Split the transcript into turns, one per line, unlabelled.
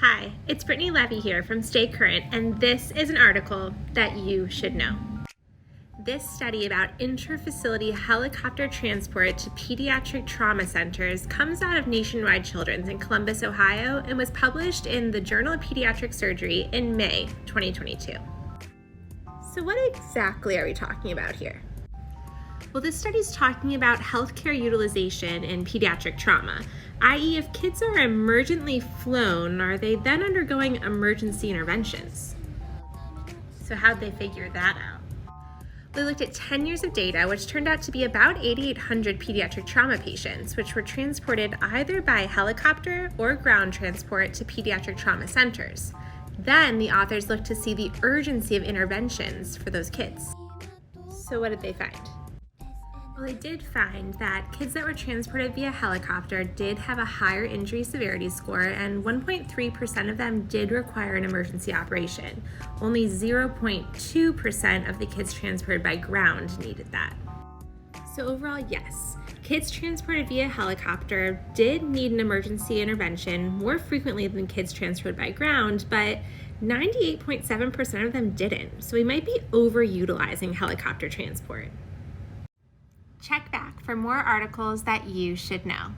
Hi, it's Brittany Levy here from Stay Current, and this is an article that you should know. This study about interfacility helicopter transport to pediatric trauma centers comes out of Nationwide Children's in Columbus, Ohio, and was published in the Journal of Pediatric Surgery in May 2022. So what exactly are we talking about here? Well, this study is talking about healthcare utilization in pediatric trauma, i.e. if kids are emergently flown, are they then undergoing emergency interventions? So how'd they figure that out? They looked at 10 years of data, which turned out to be about 8,800 pediatric trauma patients, which were transported either by helicopter or ground transport to pediatric trauma centers. Then the authors looked to see the urgency of interventions for those kids. So what did they find? Well, they did find that kids that were transported via helicopter did have a higher injury severity score, and 1.3% of them did require an emergency operation. Only 0.2% of the kids transported by ground needed that. So overall, yes, kids transported via helicopter did need an emergency intervention more frequently than kids transported by ground, but 98.7% of them didn't. So we might be overutilizing helicopter transport. Check back for more articles that you should know.